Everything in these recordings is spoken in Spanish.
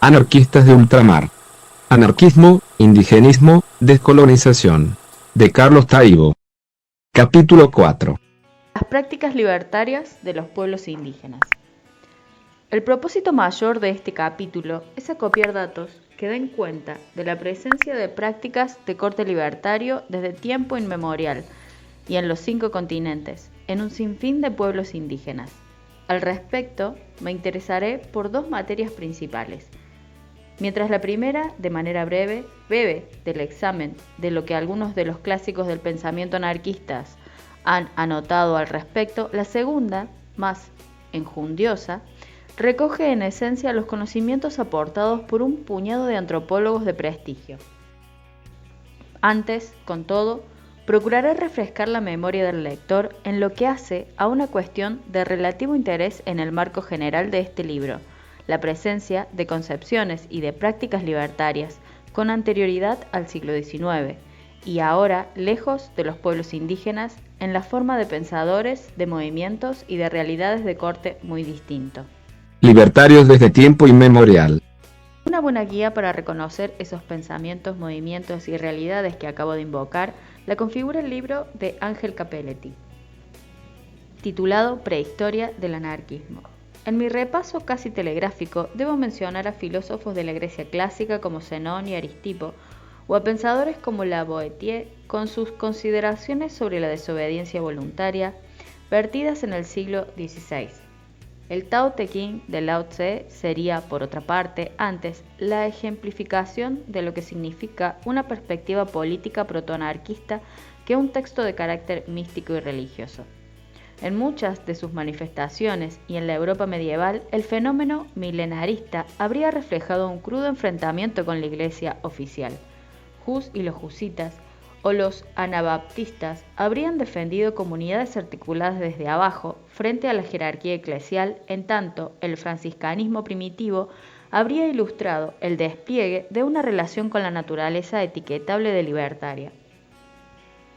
Anarquistas de ultramar. Anarquismo, indigenismo, descolonización. De Carlos Taibo. Capítulo 4. Las prácticas libertarias de los pueblos indígenas. El propósito mayor de este capítulo es acopiar datos que den cuenta de la presencia de prácticas de corte libertario desde tiempo inmemorial y en los 5 continentes, en un sinfín de pueblos indígenas. Al respecto, me interesaré por 2 materias principales. Mientras la primera, de manera breve, bebe del examen de lo que algunos de los clásicos del pensamiento anarquistas han anotado al respecto, la segunda, más enjundiosa, recoge en esencia los conocimientos aportados por un puñado de antropólogos de prestigio. Antes, con todo, procuraré refrescar la memoria del lector en lo que hace a una cuestión de relativo interés en el marco general de este libro, la presencia de concepciones y de prácticas libertarias con anterioridad al siglo XIX y ahora lejos de los pueblos indígenas en la forma de pensadores, de movimientos y de realidades de corte muy distinto. Libertarios desde tiempo inmemorial. Una buena guía para reconocer esos pensamientos, movimientos y realidades que acabo de invocar la configura el libro de Ángel Capelletti, titulado Prehistoria del anarquismo. En mi repaso casi telegráfico debo mencionar a filósofos de la Grecia clásica como Zenón y Aristipo, o a pensadores como Lavoisier con sus consideraciones sobre la desobediencia voluntaria, vertidas en el siglo XVI. El Tao Te Ching de Lao Tse sería, por otra parte, antes, la ejemplificación de lo que significa una perspectiva política protoanarquista que un texto de carácter místico y religioso. En muchas de sus manifestaciones y en la Europa medieval, el fenómeno milenarista habría reflejado un crudo enfrentamiento con la Iglesia oficial. Hus y los husitas, o los anabaptistas, habrían defendido comunidades articuladas desde abajo frente a la jerarquía eclesial, en tanto el franciscanismo primitivo habría ilustrado el despliegue de una relación con la naturaleza etiquetable de libertaria.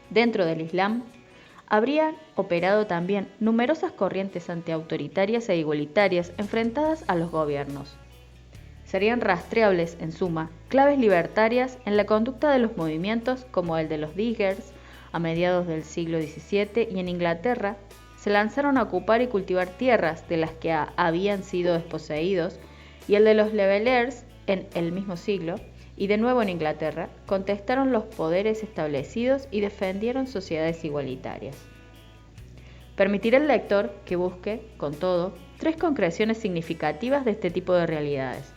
Dentro del Islam, habrían operado también numerosas corrientes antiautoritarias e igualitarias enfrentadas a los gobiernos. Serían rastreables, en suma, claves libertarias en la conducta de los movimientos como el de los Diggers a mediados del siglo XVII y en Inglaterra se lanzaron a ocupar y cultivar tierras de las que habían sido desposeídos y el de los Levelers en el mismo siglo y de nuevo en Inglaterra contestaron los poderes establecidos y defendieron sociedades igualitarias. Permitiré al lector que busque, con todo, 3 concreciones significativas de este tipo de realidades.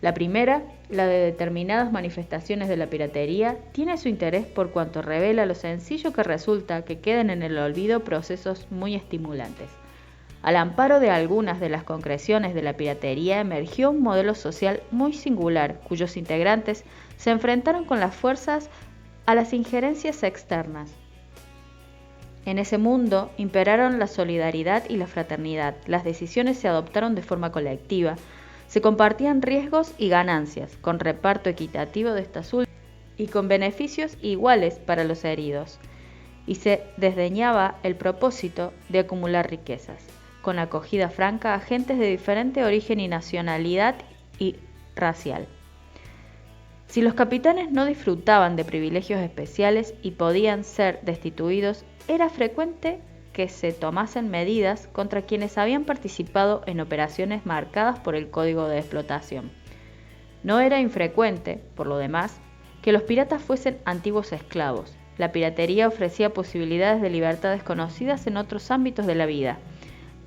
La primera, la de determinadas manifestaciones de la piratería, tiene su interés por cuanto revela lo sencillo que resulta que queden en el olvido procesos muy estimulantes. Al amparo de algunas de las concreciones de la piratería emergió un modelo social muy singular, cuyos integrantes se enfrentaron con las fuerzas a las injerencias externas. En ese mundo imperaron la solidaridad y la fraternidad, las decisiones se adoptaron de forma colectiva, se compartían riesgos y ganancias, con reparto equitativo de estas últimas y con beneficios iguales para los heridos, y se desdeñaba el propósito de acumular riquezas, con acogida franca a gentes de diferente origen y nacionalidad y racial. Si los capitanes no disfrutaban de privilegios especiales y podían ser destituidos, era frecuente que se tomasen medidas contra quienes habían participado en operaciones marcadas por el código de explotación. No era infrecuente, por lo demás, que los piratas fuesen antiguos esclavos. La piratería ofrecía posibilidades de libertad desconocidas en otros ámbitos de la vida.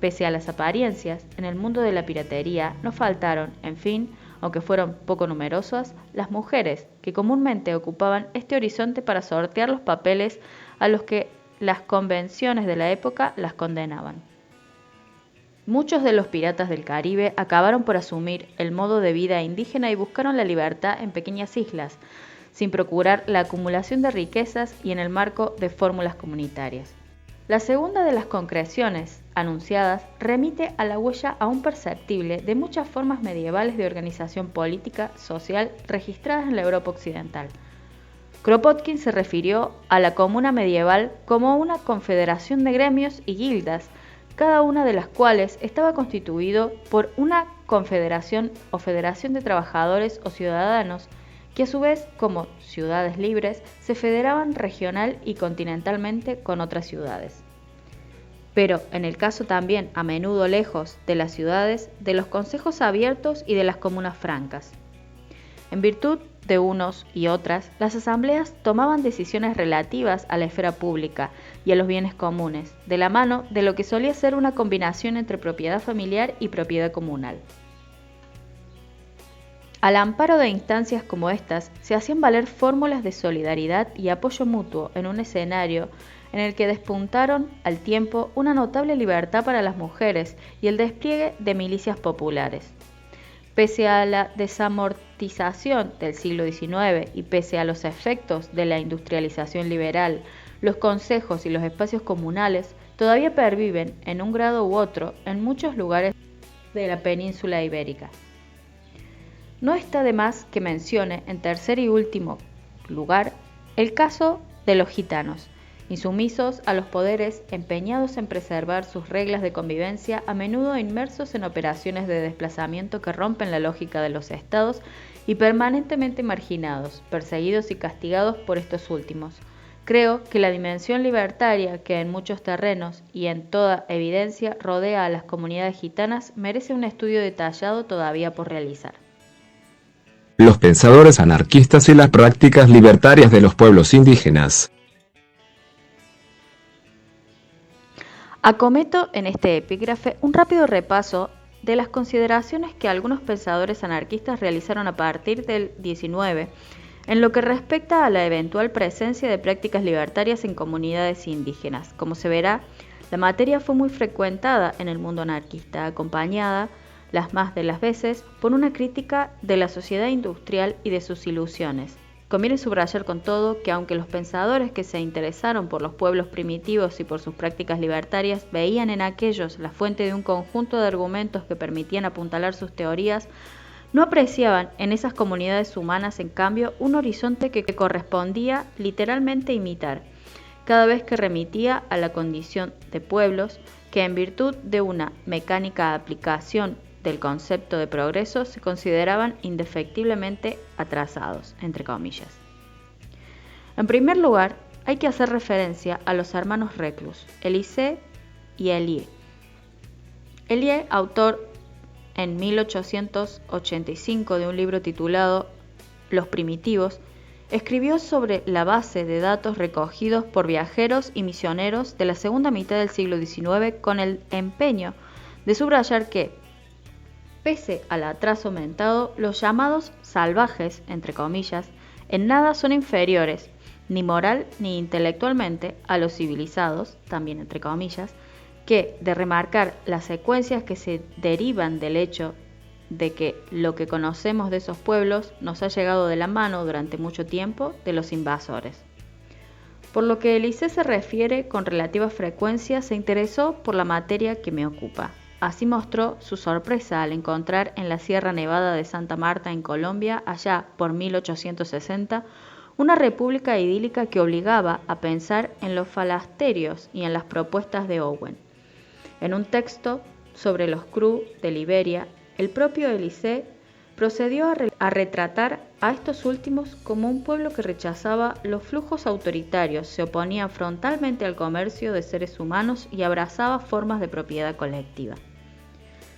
Pese a las apariencias, en el mundo de la piratería no faltaron, en fin, aunque fueron poco numerosas, las mujeres que comúnmente ocupaban este horizonte para sortear los papeles a los que las convenciones de la época las condenaban. Muchos de los piratas del Caribe acabaron por asumir el modo de vida indígena y buscaron la libertad en pequeñas islas, sin procurar la acumulación de riquezas y en el marco de fórmulas comunitarias. La segunda de las concreciones anunciadas remite a la huella aún perceptible de muchas formas medievales de organización política, social, registradas en la Europa occidental. Kropotkin se refirió a la comuna medieval como una confederación de gremios y guildas, cada una de las cuales estaba constituido por una confederación o federación de trabajadores o ciudadanos, que a su vez, como ciudades libres, se federaban regional y continentalmente con otras ciudades. Pero en el caso también, a menudo lejos de las ciudades, de los consejos abiertos y de las comunas francas. En virtud de unos y otras, las asambleas tomaban decisiones relativas a la esfera pública y a los bienes comunes, de la mano de lo que solía ser una combinación entre propiedad familiar y propiedad comunal. Al amparo de instancias como estas, se hacían valer fórmulas de solidaridad y apoyo mutuo en un escenario en el que despuntaron al tiempo una notable libertad para las mujeres y el despliegue de milicias populares. Pese a la desamortización del siglo XIX y pese a los efectos de la industrialización liberal, los consejos y los espacios comunales todavía perviven en un grado u otro en muchos lugares de la península ibérica. No está de más que mencione, en tercer y último lugar, el caso de los gitanos, insumisos a los poderes, empeñados en preservar sus reglas de convivencia, a menudo inmersos en operaciones de desplazamiento que rompen la lógica de los estados y permanentemente marginados, perseguidos y castigados por estos últimos. Creo que la dimensión libertaria que en muchos terrenos y en toda evidencia rodea a las comunidades gitanas merece un estudio detallado todavía por realizar. Los pensadores anarquistas y las prácticas libertarias de los pueblos indígenas. Acometo en este epígrafe un rápido repaso de las consideraciones que algunos pensadores anarquistas realizaron a partir del XIX en lo que respecta a la eventual presencia de prácticas libertarias en comunidades indígenas. Como se verá, la materia fue muy frecuentada en el mundo anarquista, acompañada, las más de las veces, por una crítica de la sociedad industrial y de sus ilusiones. Conviene subrayar con todo que aunque los pensadores que se interesaron por los pueblos primitivos y por sus prácticas libertarias veían en aquellos la fuente de un conjunto de argumentos que permitían apuntalar sus teorías, no apreciaban en esas comunidades humanas, en cambio, un horizonte que correspondía literalmente imitar, cada vez que remitía a la condición de pueblos que en virtud de una mecánica aplicación del concepto de progreso se consideraban indefectiblemente atrasados, entre comillas. En primer lugar, hay que hacer referencia a los hermanos Reclus, Elisée y Elie. Elie, autor en 1885 de un libro titulado Los primitivos, escribió sobre la base de datos recogidos por viajeros y misioneros de la segunda mitad del siglo XIX con el empeño de subrayar que, pese al atraso aumentado, los llamados salvajes, entre comillas, en nada son inferiores, ni moral ni intelectualmente, a los civilizados, también entre comillas, que, de remarcar las secuencias que se derivan del hecho de que lo que conocemos de esos pueblos nos ha llegado de la mano durante mucho tiempo de los invasores. Por lo que Elisée se refiere, con relativa frecuencia se interesó por la materia que me ocupa. Así mostró su sorpresa al encontrar en la Sierra Nevada de Santa Marta, en Colombia, allá por 1860, una república idílica que obligaba a pensar en los falasterios y en las propuestas de Owen. En un texto sobre los Cru de Liberia, el propio Elisée procedió a retratar a estos últimos como un pueblo que rechazaba los flujos autoritarios, se oponía frontalmente al comercio de seres humanos y abrazaba formas de propiedad colectiva.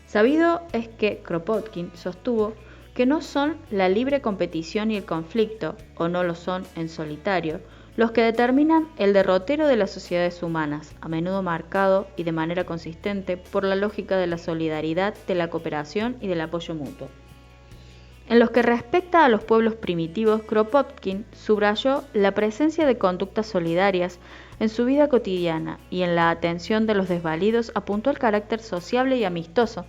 Sabido es que Kropotkin sostuvo que no son la libre competición y el conflicto, o no lo son en solitario, los que determinan el derrotero de las sociedades humanas, a menudo marcado y de manera consistente por la lógica de la solidaridad, de la cooperación y del apoyo mutuo. En lo que respecta a los pueblos primitivos, Kropotkin subrayó la presencia de conductas solidarias en su vida cotidiana y en la atención de los desvalidos apuntó el carácter sociable y amistoso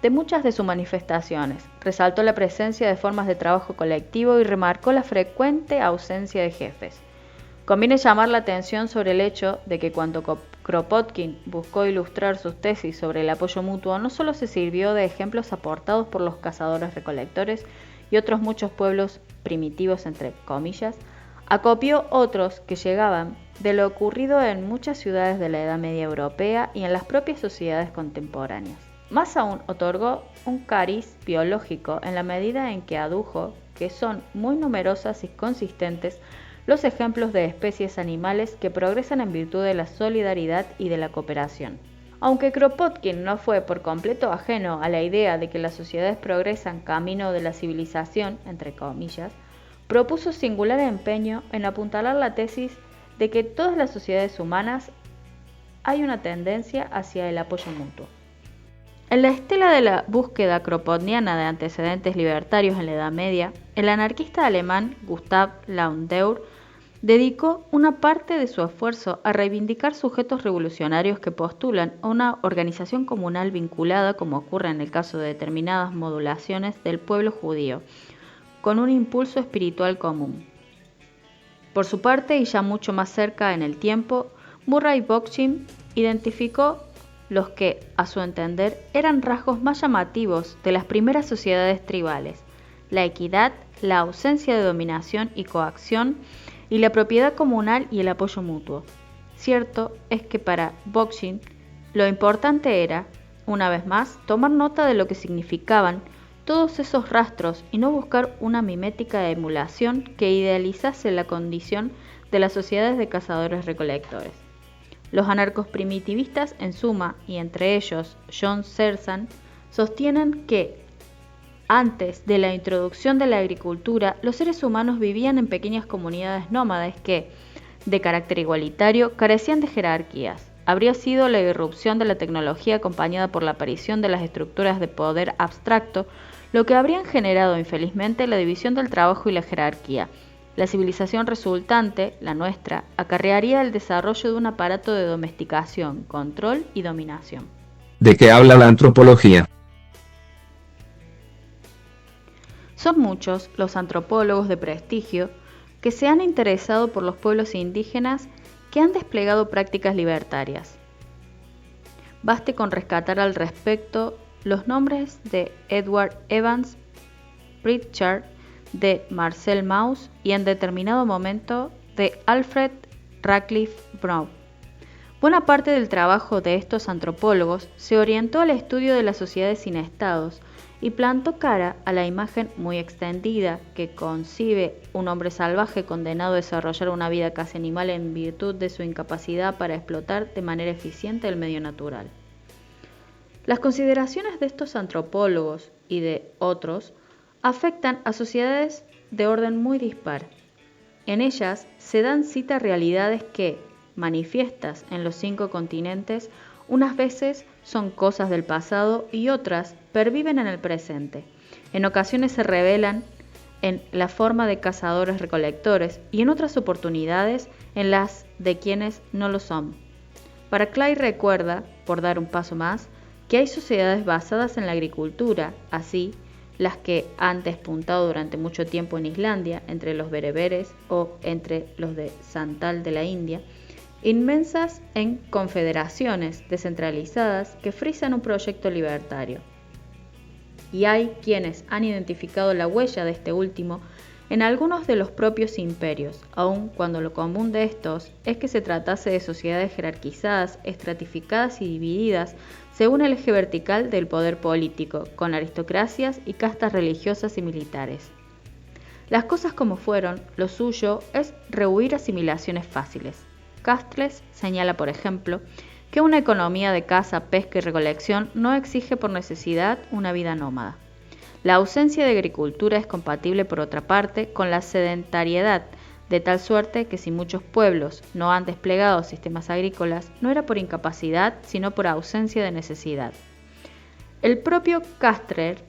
de muchas de sus manifestaciones, resaltó la presencia de formas de trabajo colectivo y remarcó la frecuente ausencia de jefes. Conviene llamar la atención sobre el hecho de que cuando Kropotkin buscó ilustrar sus tesis sobre el apoyo mutuo, no solo se sirvió de ejemplos aportados por los cazadores-recolectores y otros muchos pueblos primitivos, entre comillas, acopió otros que llegaban de lo ocurrido en muchas ciudades de la Edad Media europea y en las propias sociedades contemporáneas. Más aún, otorgó un cariz biológico en la medida en que adujo que son muy numerosas y consistentes los ejemplos de especies animales que progresan en virtud de la solidaridad y de la cooperación. Aunque Kropotkin no fue por completo ajeno a la idea de que las sociedades progresan camino de la civilización, entre comillas, propuso singular empeño en apuntalar la tesis de que en todas las sociedades humanas hay una tendencia hacia el apoyo mutuo. En la estela de la búsqueda kropotkiana de antecedentes libertarios en la Edad Media, el anarquista alemán Gustav Landauer dedicó una parte de su esfuerzo a reivindicar sujetos revolucionarios que postulan a una organización comunal vinculada, como ocurre en el caso de determinadas modulaciones del pueblo judío, con un impulso espiritual común. Por su parte, y ya mucho más cerca en el tiempo, Murray Bookchin identificó los que, a su entender, eran rasgos más llamativos de las primeras sociedades tribales: la equidad, la ausencia de dominación y coacción, y la propiedad comunal y el apoyo mutuo. Cierto es que para Bookchin lo importante era, una vez más, tomar nota de lo que significaban todos esos rastros y no buscar una mimética emulación que idealizase la condición de las sociedades de cazadores-recolectores. Los anarcos primitivistas, en suma, y entre ellos John Searle, sostienen que antes de la introducción de la agricultura, los seres humanos vivían en pequeñas comunidades nómades que, de carácter igualitario, carecían de jerarquías. Habría sido la irrupción de la tecnología acompañada por la aparición de las estructuras de poder abstracto lo que habrían generado infelizmente la división del trabajo y la jerarquía. La civilización resultante, la nuestra, acarrearía el desarrollo de un aparato de domesticación, control y dominación. ¿De qué habla la antropología? Son muchos los antropólogos de prestigio que se han interesado por los pueblos indígenas que han desplegado prácticas libertarias. Baste con rescatar al respecto los nombres de Edward Evans Pritchard, de Marcel Mauss y en determinado momento de Alfred Radcliffe Brown. Buena parte del trabajo de estos antropólogos se orientó al estudio de las sociedades sin estados y plantó cara a la imagen muy extendida que concibe un hombre salvaje condenado a desarrollar una vida casi animal en virtud de su incapacidad para explotar de manera eficiente el medio natural. Las consideraciones de estos antropólogos y de otros afectan a sociedades de orden muy dispar. En ellas se dan cita realidades que, manifiestas en los 5 continentes, unas veces son cosas del pasado y otras perviven en el presente. En ocasiones se revelan en la forma de cazadores-recolectores y en otras oportunidades en las de quienes no lo son. Para Clay recuerda, por dar un paso más, que hay sociedades basadas en la agricultura, así las que han despuntado durante mucho tiempo en Islandia, entre los bereberes o entre los de Santal de la India, inmensas en confederaciones descentralizadas que frisan un proyecto libertario. Y hay quienes han identificado la huella de este último en algunos de los propios imperios, aun cuando lo común de estos es que se tratase de sociedades jerarquizadas, estratificadas y divididas según el eje vertical del poder político, con aristocracias y castas religiosas y militares. Las cosas como fueron, lo suyo es rehuir asimilaciones fáciles. Castells señala, por ejemplo, que una economía de caza, pesca y recolección no exige por necesidad una vida nómada. La ausencia de agricultura es compatible, por otra parte, con la sedentariedad, de tal suerte que si muchos pueblos no han desplegado sistemas agrícolas, no era por incapacidad, sino por ausencia de necesidad. El propio Castells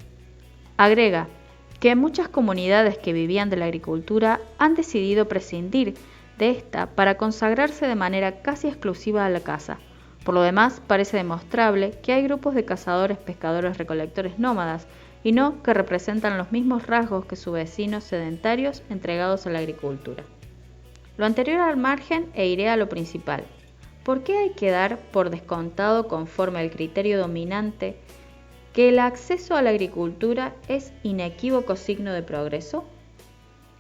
agrega que muchas comunidades que vivían de la agricultura han decidido prescindir de esta para consagrarse de manera casi exclusiva a la caza. Por lo demás, parece demostrable que hay grupos de cazadores, pescadores, recolectores nómadas, y no que representan los mismos rasgos que sus vecinos sedentarios entregados a la agricultura. Lo anterior al margen e iré a lo principal. ¿Por qué hay que dar por descontado, conforme al criterio dominante, que el acceso a la agricultura es inequívoco signo de progreso?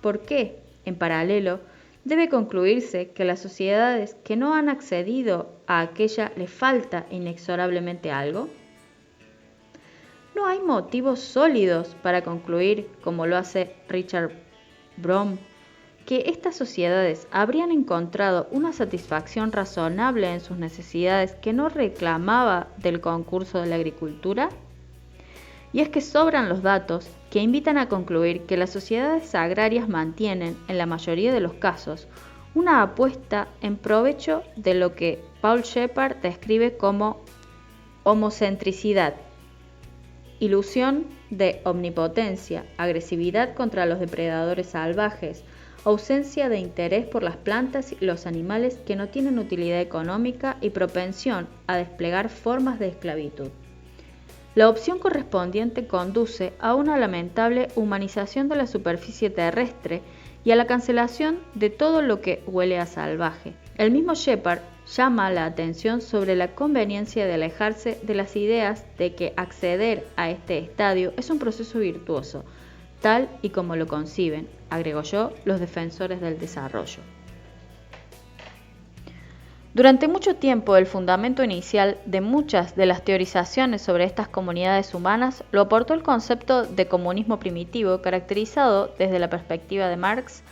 ¿Por qué, en paralelo, debe concluirse que las sociedades que no han accedido a aquella les falta inexorablemente algo? no hay motivos sólidos para concluir, como lo hace Richard Brom, que estas sociedades habrían encontrado una satisfacción razonable en sus necesidades que no reclamaba del concurso de la agricultura. Y es que sobran los datos que invitan a concluir que las sociedades agrarias mantienen, en la mayoría de los casos, una apuesta en provecho de lo que Paul Shepard describe como homocentricidad, ilusión de omnipotencia, agresividad contra los depredadores salvajes, ausencia de interés por las plantas y los animales que no tienen utilidad económica y propensión a desplegar formas de esclavitud. La opción correspondiente conduce a una lamentable humanización de la superficie terrestre y a la cancelación de todo lo que huele a salvaje. El mismo Shepard llama la atención sobre la conveniencia de alejarse de las ideas de que acceder a este estadio es un proceso virtuoso, tal y como lo conciben, agregó yo, los defensores del desarrollo. Durante mucho tiempo, el fundamento inicial de muchas de las teorizaciones sobre estas comunidades humanas lo aportó el concepto de comunismo primitivo, caracterizado desde la perspectiva de Marx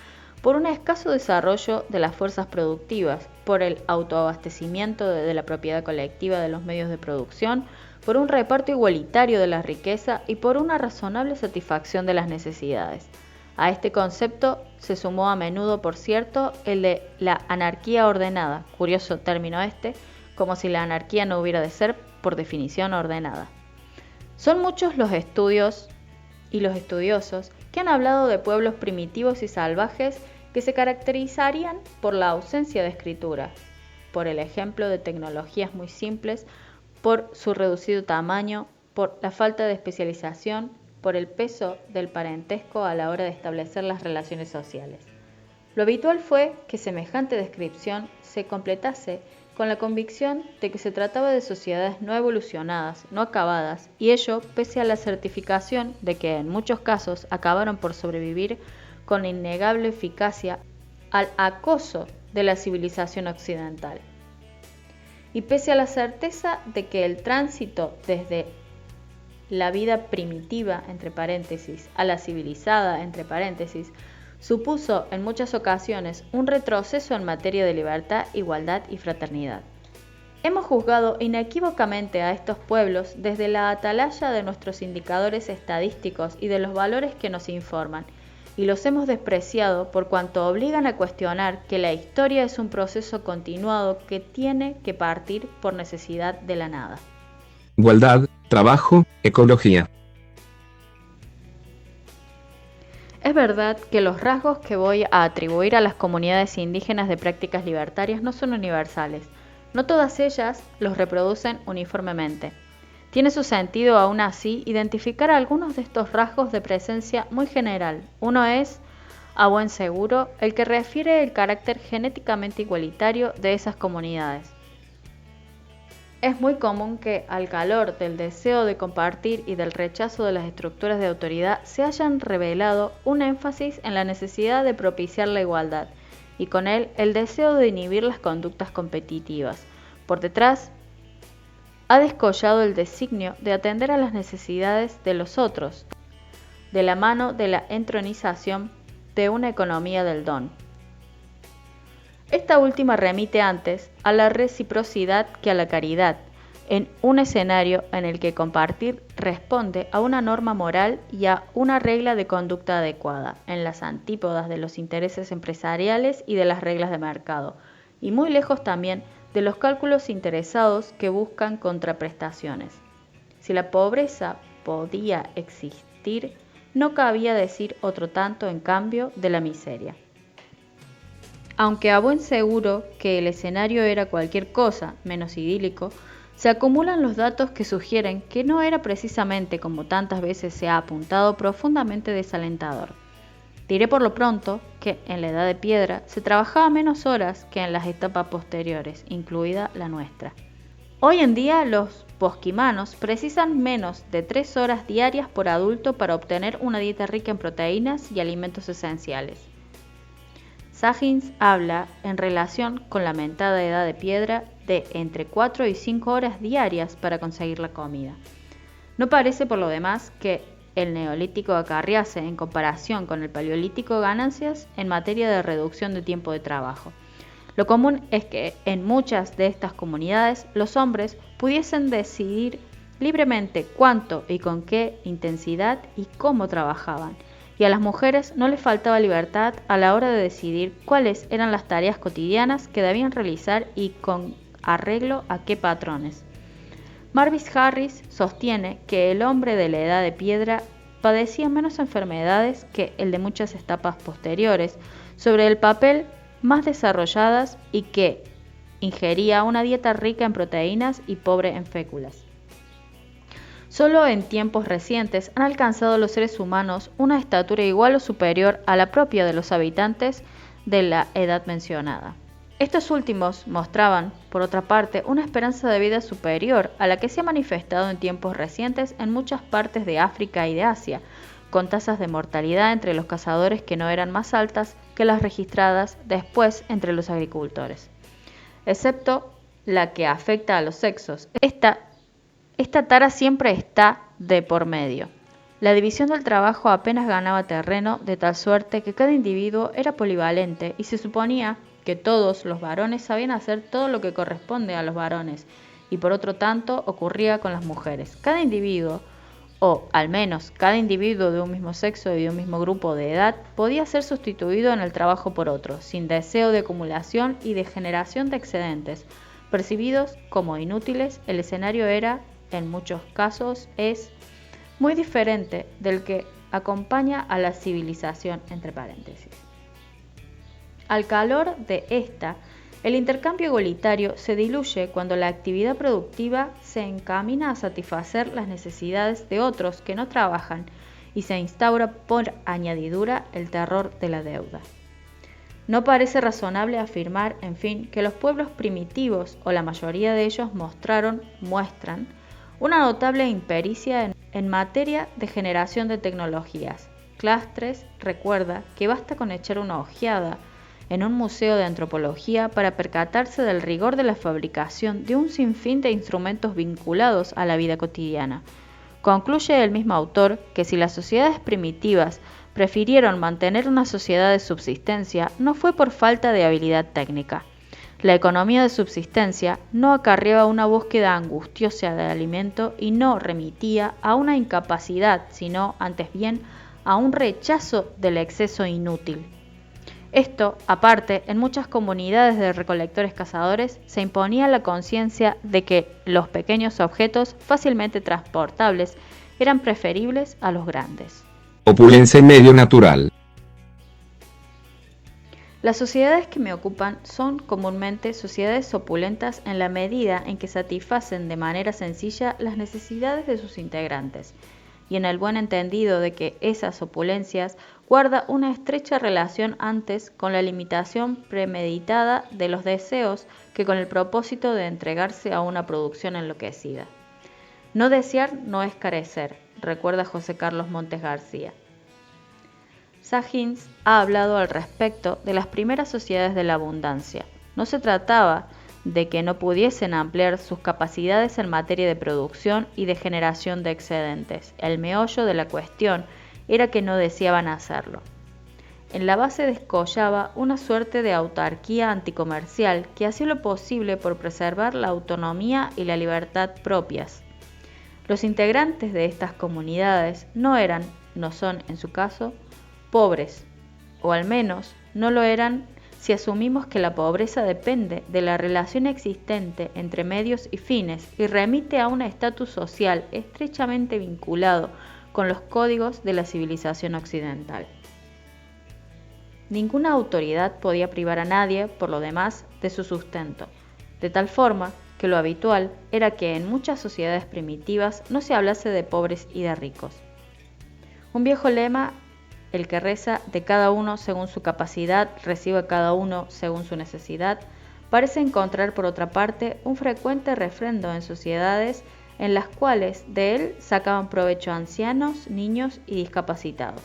por un escaso desarrollo de las fuerzas productivas, por el autoabastecimiento de la propiedad colectiva de los medios de producción, por un reparto igualitario de la riqueza y por una razonable satisfacción de las necesidades. A este concepto se sumó a menudo, por cierto, el de la anarquía ordenada, curioso término este, como si la anarquía no hubiera de ser, por definición, ordenada. Son muchos los estudios y los estudiosos que han hablado de pueblos primitivos y salvajes que se caracterizarían por la ausencia de escritura, por el ejemplo de tecnologías muy simples, por su reducido tamaño, por la falta de especialización, por el peso del parentesco a la hora de establecer las relaciones sociales. Lo habitual fue que semejante descripción se completase con la convicción de que se trataba de sociedades no evolucionadas, no acabadas, y ello pese a la certificación de que en muchos casos acabaron por sobrevivir con innegable eficacia al acoso de la civilización occidental. Y pese a la certeza de que el tránsito desde la vida primitiva, entre paréntesis, a la civilizada, entre paréntesis, supuso en muchas ocasiones un retroceso en materia de libertad, igualdad y fraternidad. Hemos juzgado inequívocamente a estos pueblos desde la atalaya de nuestros indicadores estadísticos y de los valores que nos informan, y los hemos despreciado por cuanto obligan a cuestionar que la historia es un proceso continuado que tiene que partir por necesidad de la nada. Igualdad, trabajo, ecología. Es verdad que los rasgos que voy a atribuir a las comunidades indígenas de prácticas libertarias no son universales. No todas ellas los reproducen uniformemente. Tiene su sentido, aún así, identificar algunos de estos rasgos de presencia muy general. Uno es, a buen seguro, el que refiere el carácter genéticamente igualitario de esas comunidades. Es muy común que, al calor del deseo de compartir y del rechazo de las estructuras de autoridad, se hayan revelado un énfasis en la necesidad de propiciar la igualdad, y con él el deseo de inhibir las conductas competitivas. Por detrás, ha descollado el designio de atender a las necesidades de los otros, de la mano de la entronización de una economía del don. Esta última remite antes a la reciprocidad que a la caridad, en un escenario en el que compartir responde a una norma moral y a una regla de conducta adecuada, en las antípodas de los intereses empresariales y de las reglas de mercado, y muy lejos también de los cálculos interesados que buscan contraprestaciones. Si la pobreza podía existir, no cabía decir otro tanto, en cambio, de la miseria. Aunque a buen seguro que el escenario era cualquier cosa menos idílico, se acumulan los datos que sugieren que no era precisamente, como tantas veces se ha apuntado, profundamente desalentador. Diré por lo pronto que en la Edad de Piedra se trabajaba menos horas que en las etapas posteriores, incluida la nuestra. Hoy en día los bosquimanos precisan menos de 3 horas diarias por adulto para obtener una dieta rica en proteínas y alimentos esenciales. Saggins habla, en relación con la mentada Edad de Piedra, de entre 4 y 5 horas diarias para conseguir la comida. No parece por lo demás que el neolítico acarrease en comparación con el paleolítico ganancias en materia de reducción de tiempo de trabajo. Lo común es que en muchas de estas comunidades los hombres pudiesen decidir libremente cuánto y con qué intensidad y cómo trabajaban, y a las mujeres no les faltaba libertad a la hora de decidir cuáles eran las tareas cotidianas que debían realizar y con arreglo a qué patrones. Marvis Harris sostiene que el hombre de la edad de piedra padecía menos enfermedades que el de muchas etapas posteriores, sobre el papel más desarrolladas y que ingería una dieta rica en proteínas y pobre en féculas. Solo en tiempos recientes han alcanzado los seres humanos una estatura igual o superior a la propia de los habitantes de la edad mencionada. Estos últimos mostraban, por otra parte, una esperanza de vida superior a la que se ha manifestado en tiempos recientes en muchas partes de África y de Asia, con tasas de mortalidad entre los cazadores que no eran más altas que las registradas después entre los agricultores, excepto la que afecta a los sexos. Esta tara siempre está de por medio. La división del trabajo apenas ganaba terreno, de tal suerte que cada individuo era polivalente y se suponía que todos los varones sabían hacer todo lo que corresponde a los varones, y por otro tanto ocurría con las mujeres. Cada individuo, o al menos cada individuo de un mismo sexo y de un mismo grupo de edad, podía ser sustituido en el trabajo por otro, sin deseo de acumulación y de generación de excedentes. Percibidos como inútiles, el escenario era, en muchos casos, es muy diferente del que acompaña a la civilización, entre paréntesis. Al calor de esta, el intercambio igualitario se diluye cuando la actividad productiva se encamina a satisfacer las necesidades de otros que no trabajan y se instaura por añadidura el terror de la deuda. No parece razonable afirmar, en fin, que los pueblos primitivos, o la mayoría de ellos, muestran una notable impericia en materia de generación de tecnologías. Clastres recuerda que basta con echar una ojeada en un museo de antropología para percatarse del rigor de la fabricación de un sinfín de instrumentos vinculados a la vida cotidiana. Concluye el mismo autor que si las sociedades primitivas prefirieron mantener una sociedad de subsistencia, no fue por falta de habilidad técnica. La economía de subsistencia no acarreaba una búsqueda angustiosa de alimento y no remitía a una incapacidad, sino antes bien a un rechazo del exceso inútil. Esto, aparte, en muchas comunidades de recolectores-cazadores se imponía la conciencia de que los pequeños objetos fácilmente transportables eran preferibles a los grandes. Opulencia y medio natural. Las sociedades que me ocupan son comúnmente sociedades opulentas en la medida en que satisfacen de manera sencilla las necesidades de sus integrantes, y en el buen entendido de que esas opulencias guarda una estrecha relación antes con la limitación premeditada de los deseos que con el propósito de entregarse a una producción enloquecida. No desear no es carecer, recuerda José Carlos Montes García. Sahins ha hablado al respecto de las primeras sociedades de la abundancia. No se trataba de que no pudiesen ampliar sus capacidades en materia de producción y de generación de excedentes. El meollo de la cuestión era que no deseaban hacerlo. En la base descollaba una suerte de autarquía anticomercial que hacía lo posible por preservar la autonomía y la libertad propias. Los integrantes de estas comunidades no son en su caso, pobres, o al menos no lo eran si asumimos que la pobreza depende de la relación existente entre medios y fines y remite a un estatus social estrechamente vinculado con los códigos de la civilización occidental. Ninguna autoridad podía privar a nadie, por lo demás, de su sustento, de tal forma que lo habitual era que en muchas sociedades primitivas no se hablase de pobres y de ricos. Un viejo lema, el que reza de cada uno según su capacidad, recibe cada uno según su necesidad, parece encontrar por otra parte un frecuente refrendo en sociedades en las cuales de él sacaban provecho ancianos, niños y discapacitados.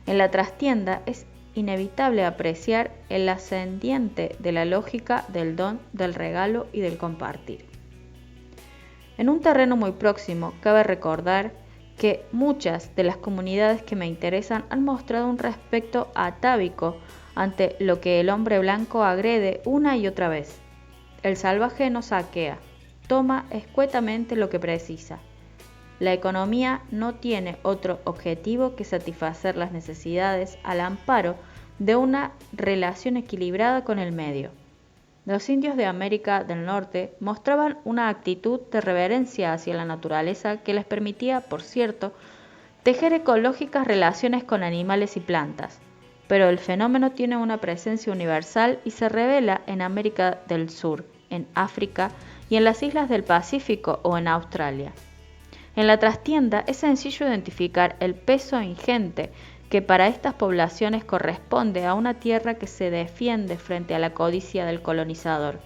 En la trastienda es inevitable apreciar el ascendiente de la lógica del don, del regalo y del compartir. En un terreno muy próximo, cabe recordar que muchas de las comunidades que me interesan han mostrado un respeto atávico ante lo que el hombre blanco agrede una y otra vez. El salvaje no saquea, toma escuetamente lo que precisa. La economía no tiene otro objetivo que satisfacer las necesidades al amparo de una relación equilibrada con el medio. Los indios de América del Norte mostraban una actitud de reverencia hacia la naturaleza que les permitía, por cierto, tejer ecológicas relaciones con animales y plantas. Pero el fenómeno tiene una presencia universal y se revela en América del Sur, en África y en las islas del Pacífico o en Australia. En la trastienda es sencillo identificar el peso ingente que para estas poblaciones corresponde a una tierra que se defiende frente a la codicia del colonizador.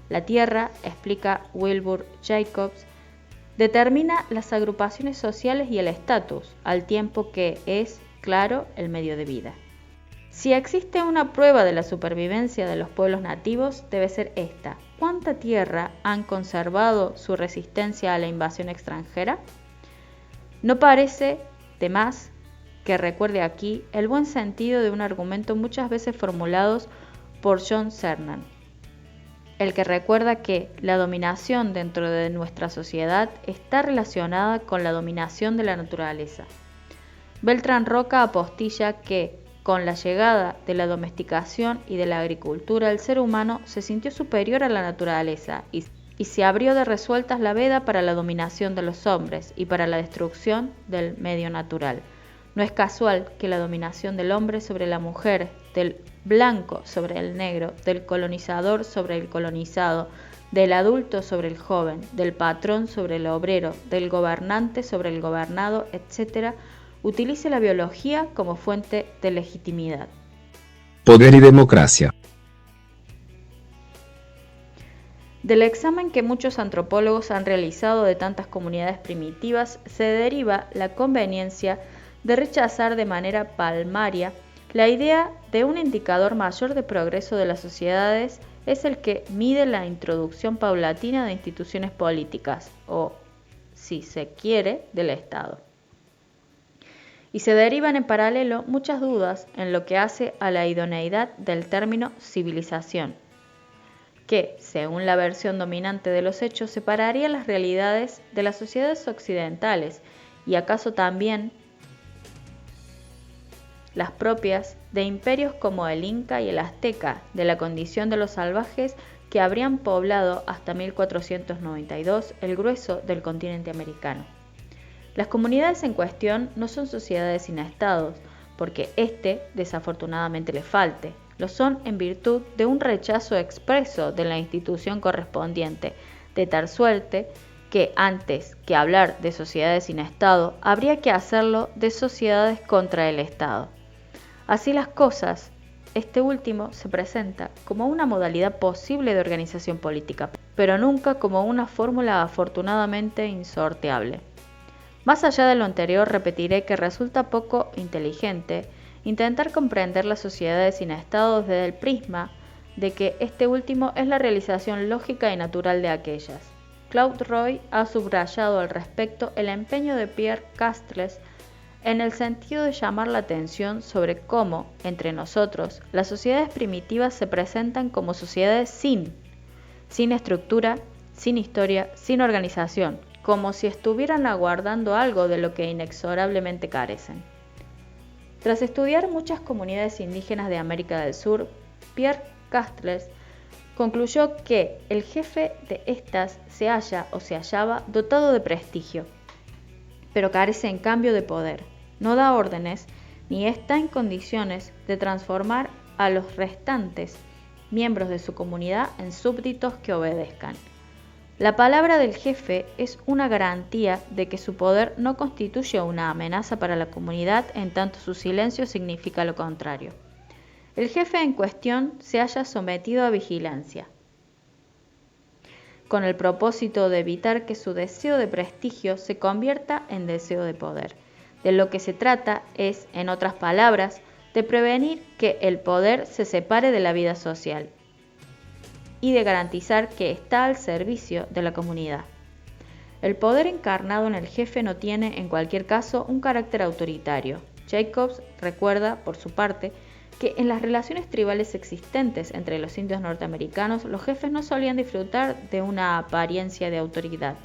La tierra, explica Wilbur Jacobs, determina las agrupaciones sociales y el estatus, al tiempo que es, claro, el medio de vida. Si existe una prueba de la supervivencia de los pueblos nativos, debe ser esta. ¿Cuánta tierra han conservado su resistencia a la invasión extranjera? No parece de más que recuerde aquí el buen sentido de un argumento muchas veces formulados por John Cernan, el que recuerda que la dominación dentro de nuestra sociedad está relacionada con la dominación de la naturaleza. Beltrán Roca apostilla que, con la llegada de la domesticación y de la agricultura, el ser humano se sintió superior a la naturaleza y se abrió de resueltas la veda para la dominación de los hombres y para la destrucción del medio natural. No es casual que la dominación del hombre sobre la mujer, del blanco sobre el negro, del colonizador sobre el colonizado, del adulto sobre el joven, del patrón sobre el obrero, del gobernante sobre el gobernado, etc., utilice la biología como fuente de legitimidad. Poder y democracia. Del examen que muchos antropólogos han realizado de tantas comunidades primitivas se deriva la conveniencia de rechazar de manera palmaria la idea de un indicador mayor de progreso de las sociedades es el que mide la introducción paulatina de instituciones políticas o, si se quiere, del Estado. Y se derivan en paralelo muchas dudas en lo que hace a la idoneidad del término civilización, que, según la versión dominante de los hechos, separaría las realidades de las sociedades occidentales y acaso también las propias de imperios como el Inca y el Azteca, de la condición de los salvajes que habrían poblado hasta 1492 el grueso del continente americano. Las comunidades en cuestión no son sociedades sin estados, porque éste desafortunadamente les falte. Lo son en virtud de un rechazo expreso de la institución correspondiente, de tal suerte que antes que hablar de sociedades sin Estado, habría que hacerlo de sociedades contra el Estado. Así las cosas, este último se presenta como una modalidad posible de organización política, pero nunca como una fórmula afortunadamente insorteable. Más allá de lo anterior, repetiré que resulta poco inteligente intentar comprender las sociedades sin Estado desde el prisma de que este último es la realización lógica y natural de aquellas. Claude Roy ha subrayado al respecto el empeño de Pierre Castres en el sentido de llamar la atención sobre cómo, entre nosotros, las sociedades primitivas se presentan como sociedades sin estructura, sin historia, sin organización, como si estuvieran aguardando algo de lo que inexorablemente carecen. Tras estudiar muchas comunidades indígenas de América del Sur, Pierre Castres concluyó que el jefe de estas se halla o se hallaba dotado de prestigio, pero carece en cambio de poder, no da órdenes ni está en condiciones de transformar a los restantes miembros de su comunidad en súbditos que obedezcan. La palabra del jefe es una garantía de que su poder no constituye una amenaza para la comunidad, en tanto su silencio significa lo contrario. El jefe en cuestión se halla sometido a vigilancia, con el propósito de evitar que su deseo de prestigio se convierta en deseo de poder. De lo que se trata es, en otras palabras, de prevenir que el poder se separe de la vida social y de garantizar que está al servicio de la comunidad. El poder encarnado en el jefe no tiene, en cualquier caso, un carácter autoritario. Jacobs recuerda, por su parte, que en las relaciones tribales existentes entre los indios norteamericanos, los jefes no solían disfrutar de una apariencia de autoridad.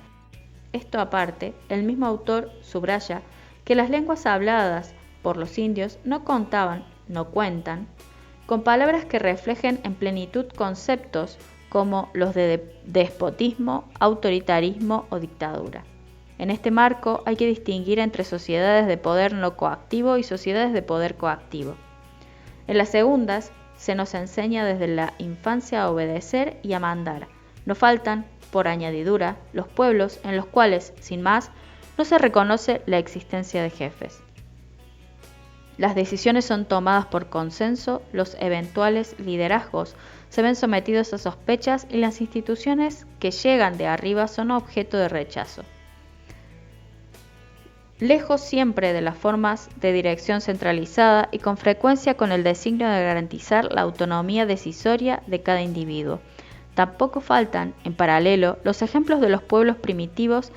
Esto aparte, el mismo autor subraya que las lenguas habladas por los indios no cuentan, con palabras que reflejen en plenitud conceptos como los de despotismo, autoritarismo o dictadura. En este marco hay que distinguir entre sociedades de poder no coactivo y sociedades de poder coactivo. En las segundas se nos enseña desde la infancia a obedecer y a mandar. No faltan, por añadidura, los pueblos en los cuales, sin más, no se reconoce la existencia de jefes. Las decisiones son tomadas por consenso, los eventuales liderazgos se ven sometidos a sospechas y las instituciones que llegan de arriba son objeto de rechazo. Lejos siempre de las formas de dirección centralizada y con frecuencia con el designio de garantizar la autonomía decisoria de cada individuo. Tampoco faltan, en paralelo, los ejemplos de los pueblos primitivos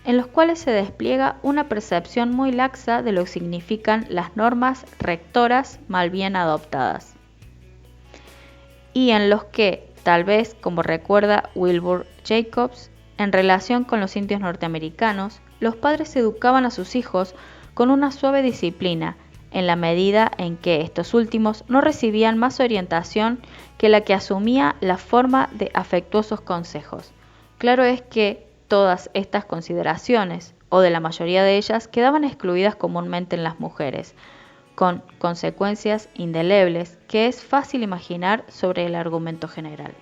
en los cuales se despliega una percepción muy laxa de lo que significan las normas rectoras mal bien adoptadas. Y en los que, tal vez, como recuerda Wilbur Jacobs, en relación con los indios norteamericanos, los padres educaban a sus hijos con una suave disciplina, en la medida en que estos últimos no recibían más orientación que la que asumía la forma de afectuosos consejos. Claro es que todas estas consideraciones, o de la mayoría de ellas, quedaban excluidas comúnmente en las mujeres, con consecuencias indelebles que es fácil imaginar sobre el argumento general.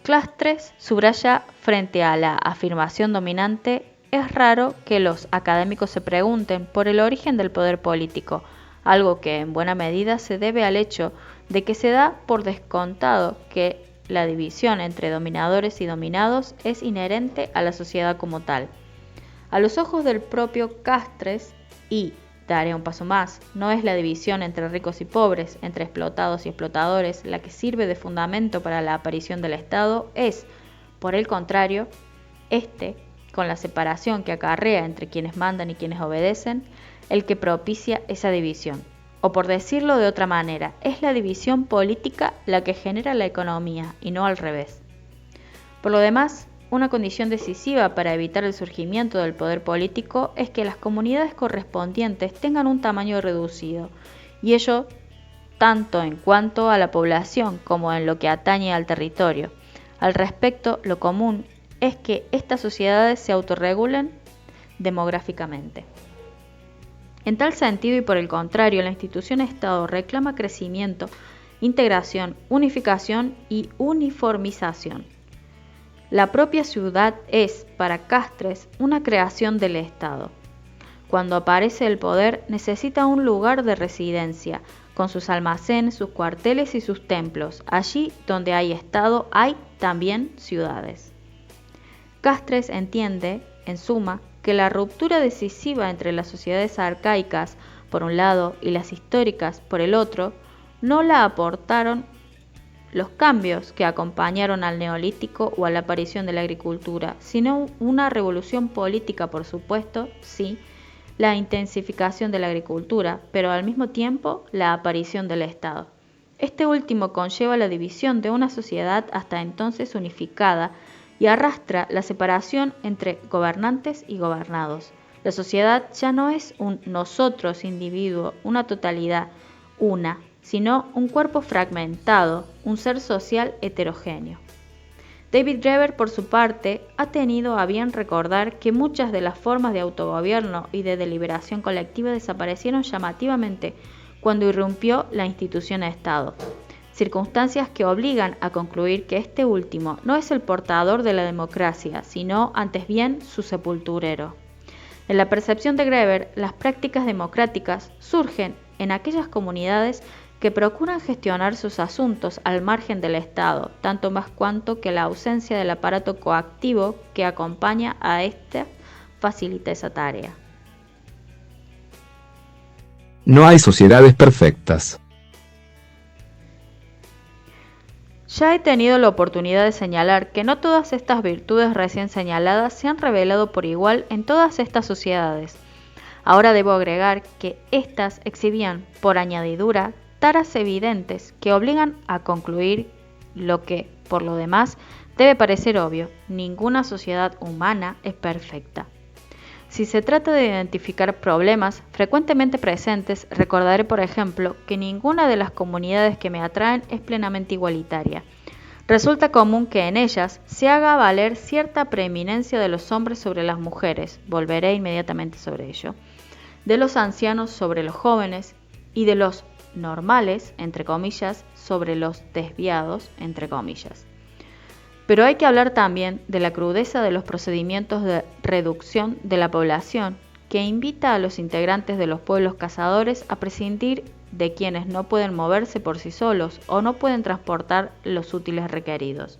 Clastres subraya frente a la afirmación dominante: es raro que los académicos se pregunten por el origen del poder político, algo que en buena medida se debe al hecho de que se da por descontado que la división entre dominadores y dominados es inherente a la sociedad como tal. A los ojos del propio Clastres, y daré un paso más, no es la división entre ricos y pobres, entre explotados y explotadores, la que sirve de fundamento para la aparición del Estado, es, por el contrario, con la separación que acarrea entre quienes mandan y quienes obedecen, el que propicia esa división. O por decirlo de otra manera, es la división política la que genera la economía y no al revés. Por lo demás, una condición decisiva para evitar el surgimiento del poder político es que las comunidades correspondientes tengan un tamaño reducido, y ello tanto en cuanto a la población como en lo que atañe al territorio. Al respecto, lo común es que estas sociedades se autorregulen demográficamente. En tal sentido y por el contrario, la institución Estado reclama crecimiento, integración, unificación y uniformización. La propia ciudad es, para Clastres, una creación del Estado. Cuando aparece el poder, necesita un lugar de residencia, con sus almacenes, sus cuarteles y sus templos. Allí donde hay Estado, hay también ciudades. Clastres entiende, en suma, que la ruptura decisiva entre las sociedades arcaicas, por un lado, y las históricas, por el otro, no la aportaron los cambios que acompañaron al Neolítico o a la aparición de la agricultura, sino una revolución política, por supuesto, sí, la intensificación de la agricultura, pero al mismo tiempo la aparición del Estado. Este último conlleva la división de una sociedad hasta entonces unificada y arrastra la separación entre gobernantes y gobernados. La sociedad ya no es un nosotros individuo, una totalidad, sino un cuerpo fragmentado, un ser social heterogéneo. David Graeber, por su parte, ha tenido a bien recordar que muchas de las formas de autogobierno y de deliberación colectiva desaparecieron llamativamente cuando irrumpió la institución de Estado. Circunstancias que obligan a concluir que este último no es el portador de la democracia, sino antes bien su sepulturero. En la percepción de Graeber, las prácticas democráticas surgen en aquellas comunidades que procuran gestionar sus asuntos al margen del Estado, tanto más cuanto que la ausencia del aparato coactivo que acompaña a éste facilita esa tarea. No hay sociedades perfectas. Ya he tenido la oportunidad de señalar que no todas estas virtudes recién señaladas se han revelado por igual en todas estas sociedades. Ahora debo agregar que éstas exhibían, por añadidura, taras evidentes que obligan a concluir lo que, por lo demás, debe parecer obvio: ninguna sociedad humana es perfecta. Si se trata de identificar problemas frecuentemente presentes, recordaré, por ejemplo, que ninguna de las comunidades que me atraen es plenamente igualitaria. Resulta común que en ellas se haga valer cierta preeminencia de los hombres sobre las mujeres, volveré inmediatamente sobre ello, de los ancianos sobre los jóvenes y de los normales, entre comillas, sobre los desviados, entre comillas. Pero hay que hablar también de la crudeza de los procedimientos de reducción de la población, que invita a los integrantes de los pueblos cazadores a prescindir de quienes no pueden moverse por sí solos o no pueden transportar los útiles requeridos.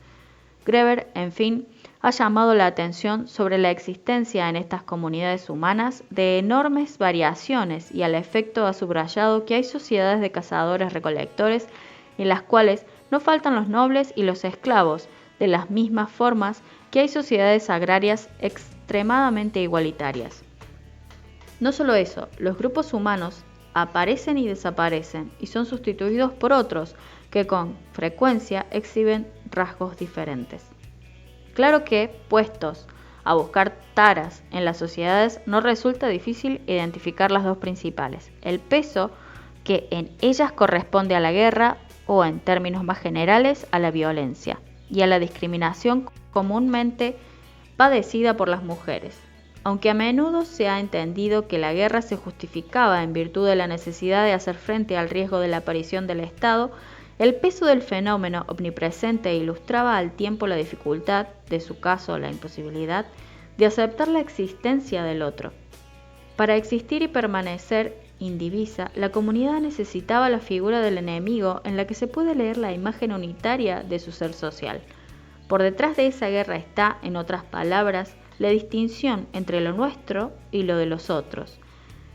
Greber, en fin, ha llamado la atención sobre la existencia en estas comunidades humanas de enormes variaciones y al efecto ha subrayado que hay sociedades de cazadores-recolectores en las cuales no faltan los nobles y los esclavos, de las mismas formas que hay sociedades agrarias extremadamente igualitarias. No solo eso, los grupos humanos aparecen y desaparecen y son sustituidos por otros que con frecuencia exhiben rasgos diferentes. Claro que, puestos a buscar taras en las sociedades, no resulta difícil identificar las dos principales: el peso que en ellas corresponde a la guerra o, en términos más generales, a la violencia y a la discriminación comúnmente padecida por las mujeres. Aunque a menudo se ha entendido que la guerra se justificaba en virtud de la necesidad de hacer frente al riesgo de la aparición del Estado, el peso del fenómeno omnipresente ilustraba al tiempo la dificultad, de su caso la imposibilidad, de aceptar la existencia del otro. Para existir y permanecer indivisa, la comunidad necesitaba la figura del enemigo en la que se puede leer la imagen unitaria de su ser social. Por detrás de esa guerra está, en otras palabras, la distinción entre lo nuestro y lo de los otros,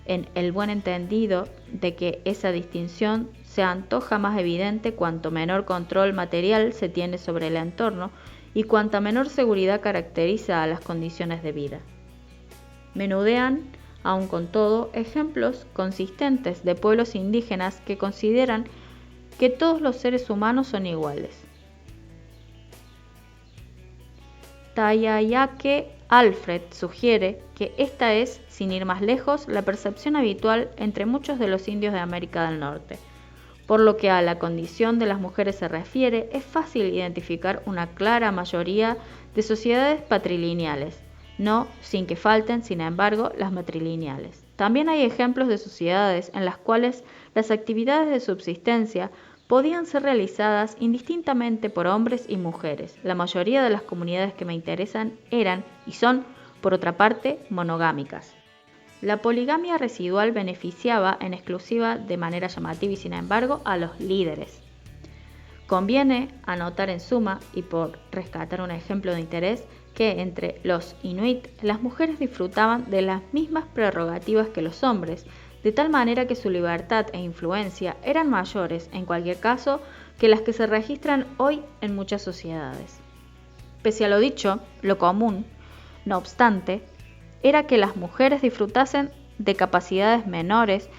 en el buen entendido de que esa distinción se antoja más evidente cuanto menor control material se tiene sobre el entorno y cuanta menor seguridad caracteriza a las condiciones de vida. Menudean, aun con todo, ejemplos consistentes de pueblos indígenas que consideran que todos los seres humanos son iguales. Tayayake Alfred sugiere que esta es, sin ir más lejos, la percepción habitual entre muchos de los indios de América del Norte. Por lo que a la condición de las mujeres se refiere, es fácil identificar una clara mayoría de sociedades patrilineales, no sin que falten, sin embargo, las matrilineales. También hay ejemplos de sociedades en las cuales las actividades de subsistencia podían ser realizadas indistintamente por hombres y mujeres. La mayoría de las comunidades que me interesan eran y son, por otra parte, monogámicas. La poligamia residual beneficiaba en exclusiva de manera llamativa y sin embargo a los líderes. Conviene anotar en suma, y por rescatar un ejemplo de interés, que entre los inuit las mujeres disfrutaban de las mismas prerrogativas que los hombres, de tal manera que su libertad e influencia eran mayores, en cualquier caso, que las que se registran hoy en muchas sociedades. Pese a lo dicho, lo común, no obstante, era que las mujeres disfrutasen de capacidades menores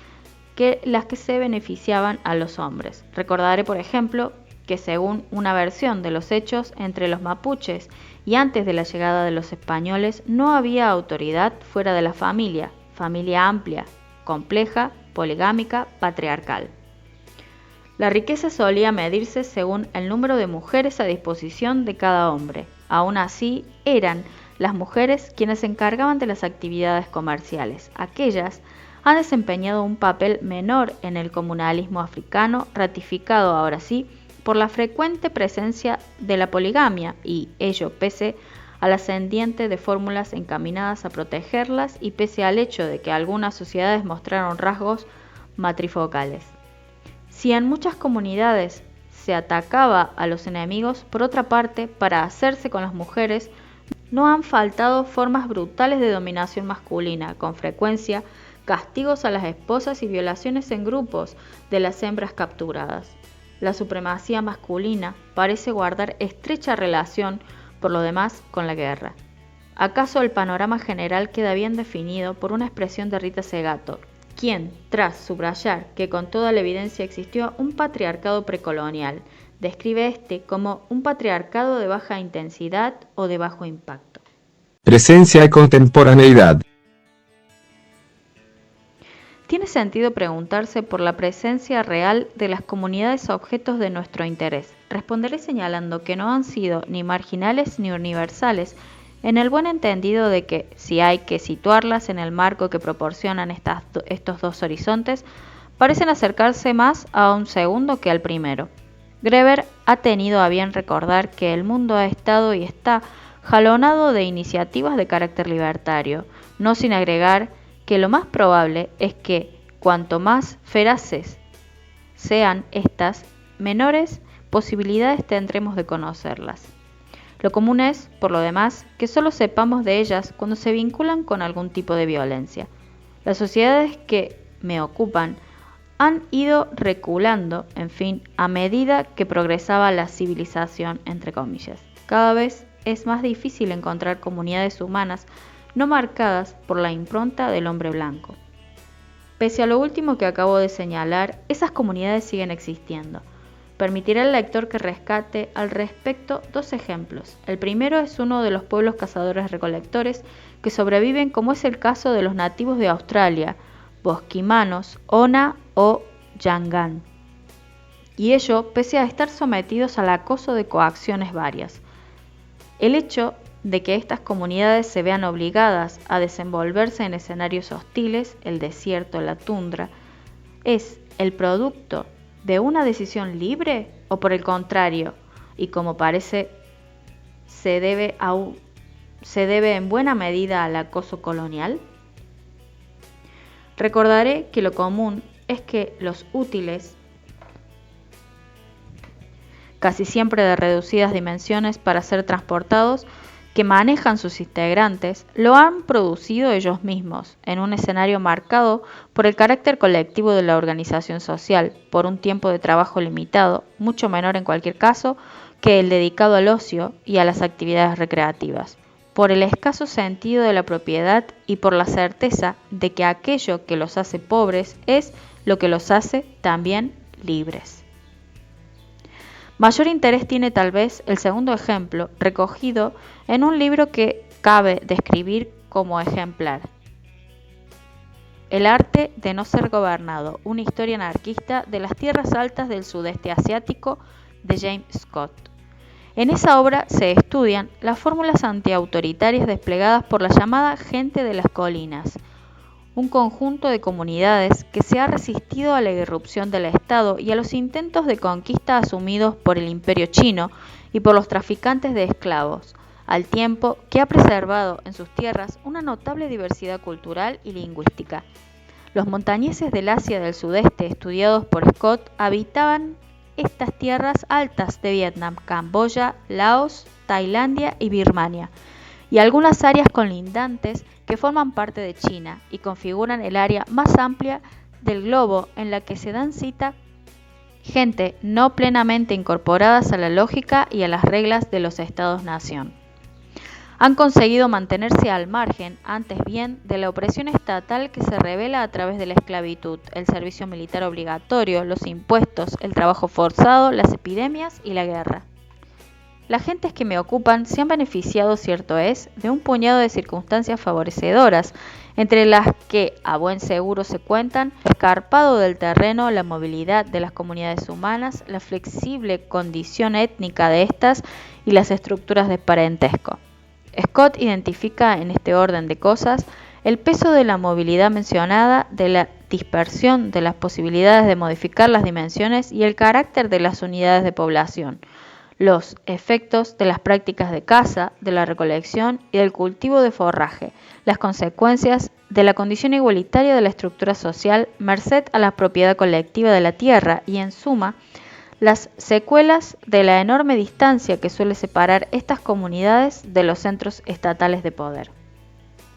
que las que se beneficiaban a los hombres. Recordaré, por ejemplo, que según una versión de los hechos entre los mapuches y antes de la llegada de los españoles no había autoridad fuera de la familia amplia, compleja, poligámica, patriarcal. La riqueza solía medirse según el número de mujeres a disposición de cada hombre. Aún así, eran las mujeres quienes se encargaban de las actividades comerciales. Aquellas han desempeñado un papel menor en el comunalismo africano, ratificado ahora sí por la frecuente presencia de la poligamia, y ello pese al ascendiente de fórmulas encaminadas a protegerlas y pese al hecho de que algunas sociedades mostraron rasgos matrifocales. Si en muchas comunidades se atacaba a los enemigos, por otra parte, para hacerse con las mujeres, no han faltado formas brutales de dominación masculina, con frecuencia castigos a las esposas y violaciones en grupos de las hembras capturadas. la supremacía masculina parece guardar estrecha relación, por lo demás, con la guerra. ¿Acaso el panorama general queda bien definido por una expresión de Rita Segato, quien, tras subrayar que con toda la evidencia existió un patriarcado precolonial, describe este como un patriarcado de baja intensidad o de bajo impacto? Presencia y contemporaneidad. Tiene sentido preguntarse por la presencia real de las comunidades objetos de nuestro interés. Responderé señalando que no han sido ni marginales ni universales, en el buen entendido de que, si hay que situarlas en el marco que proporcionan estos dos horizontes, parecen acercarse más a un segundo que al primero. Greber ha tenido a bien recordar que el mundo ha estado y está jalonado de iniciativas de carácter libertario, no sin agregar que lo más probable es que cuanto más feraces sean estas, menores posibilidades tendremos de conocerlas. Lo común es, por lo demás, que solo sepamos de ellas cuando se vinculan con algún tipo de violencia. Las sociedades que me ocupan han ido reculando, en fin, a medida que progresaba la civilización, entre comillas. Cada vez es más difícil encontrar comunidades humanas no marcadas por la impronta del hombre blanco. Pese a lo último que acabo de señalar, esas comunidades siguen existiendo. Permitiré al lector que rescate al respecto dos ejemplos. El primero es uno de los pueblos cazadores-recolectores que sobreviven, como es el caso de los nativos de Australia, bosquimanos, Ona o Yangan. Y ello pese a estar sometidos al acoso de coacciones varias. El hecho de que estas comunidades se vean obligadas a desenvolverse en escenarios hostiles, el desierto, la tundra, ¿es el producto de una decisión libre o por el contrario, y como parece, se debe en buena medida al acoso colonial? Recordaré que lo común es que los útiles, casi siempre de reducidas dimensiones para ser transportados, que manejan sus integrantes, lo han producido ellos mismos, en un escenario marcado por el carácter colectivo de la organización social, por un tiempo de trabajo limitado, mucho menor en cualquier caso que el dedicado al ocio y a las actividades recreativas, por el escaso sentido de la propiedad y por la certeza de que aquello que los hace pobres es lo que los hace también libres. Mayor interés tiene tal vez el segundo ejemplo, recogido en un libro que cabe describir como ejemplar. El arte de no ser gobernado, una historia anarquista de las tierras altas del sudeste asiático, de James Scott. En esa obra se estudian las fórmulas antiautoritarias desplegadas por la llamada gente de las colinas, un conjunto de comunidades que se ha resistido a la irrupción del Estado y a los intentos de conquista asumidos por el Imperio chino y por los traficantes de esclavos, al tiempo que ha preservado en sus tierras una notable diversidad cultural y lingüística. Los montañeses del Asia del Sudeste, estudiados por Scott, habitaban estas tierras altas de Vietnam, Camboya, Laos, Tailandia y Birmania, y algunas áreas colindantes que forman parte de China y configuran el área más amplia del globo en la que se dan cita gente no plenamente incorporadas a la lógica y a las reglas de los estados-nación. Han conseguido mantenerse al margen, antes bien, de la opresión estatal que se revela a través de la esclavitud, el servicio militar obligatorio, los impuestos, el trabajo forzado, las epidemias y la guerra. Las gentes que me ocupan se han beneficiado, cierto es, de un puñado de circunstancias favorecedoras, entre las que a buen seguro se cuentan el escarpado del terreno, la movilidad de las comunidades humanas, la flexible condición étnica de estas y las estructuras de parentesco. Scott identifica en este orden de cosas el peso de la movilidad mencionada, de la dispersión de las posibilidades de modificar las dimensiones y el carácter de las unidades de población, los efectos de las prácticas de caza, de la recolección y del cultivo de forraje, las consecuencias de la condición igualitaria de la estructura social merced a la propiedad colectiva de la tierra y, en suma, las secuelas de la enorme distancia que suele separar estas comunidades de los centros estatales de poder.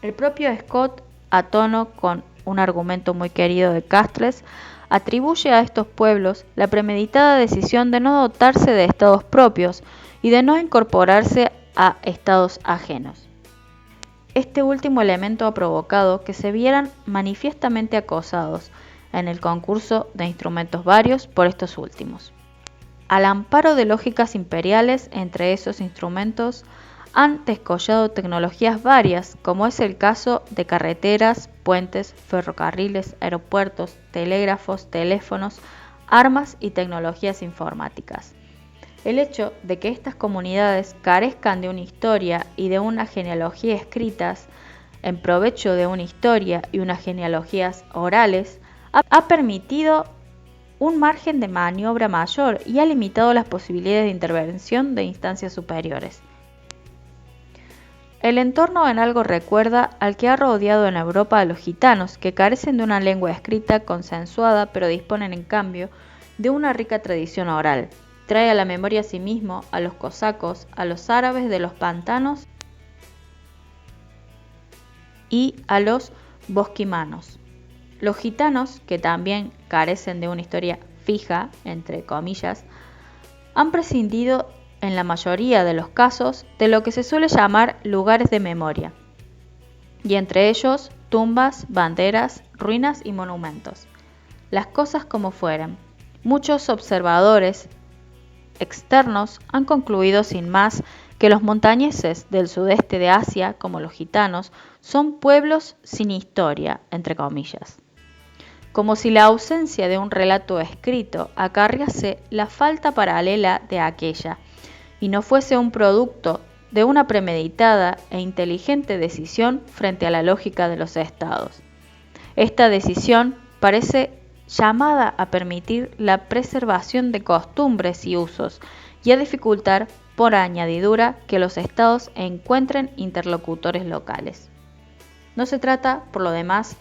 El propio Scott, a tono con un argumento muy querido de Castells, atribuye a estos pueblos la premeditada decisión de no dotarse de estados propios y de no incorporarse a estados ajenos. Este último elemento ha provocado que se vieran manifiestamente acosados en el concurso de instrumentos varios por estos últimos. Al amparo de lógicas imperiales, entre esos instrumentos han descollado tecnologías varias, como es el caso de carreteras, puentes, ferrocarriles, aeropuertos, telégrafos, teléfonos, armas y tecnologías informáticas. El hecho de que estas comunidades carezcan de una historia y de una genealogía escritas en provecho de una historia y unas genealogías orales ha permitido un margen de maniobra mayor y ha limitado las posibilidades de intervención de instancias superiores. El entorno en algo recuerda al que ha rodeado en Europa a los gitanos, que carecen de una lengua escrita consensuada, pero disponen en cambio de una rica tradición oral. Trae a la memoria asimismo a los cosacos, a los árabes de los pantanos y a los bosquimanos. Los gitanos, que también carecen de una historia fija, entre comillas, han prescindido en la mayoría de los casos de lo que se suele llamar lugares de memoria, y entre ellos tumbas, banderas, ruinas y monumentos. Las cosas como fueran, muchos observadores externos han concluido sin más que los montañeses del sudeste de Asia, como los gitanos, son pueblos sin historia, entre comillas. Como si la ausencia de un relato escrito acarrease la falta paralela de aquella, y no fuese un producto de una premeditada e inteligente decisión frente a la lógica de los estados. Esta decisión parece llamada a permitir la preservación de costumbres y usos y a dificultar, por añadidura, que los estados encuentren interlocutores locales. No se trata, por lo demás,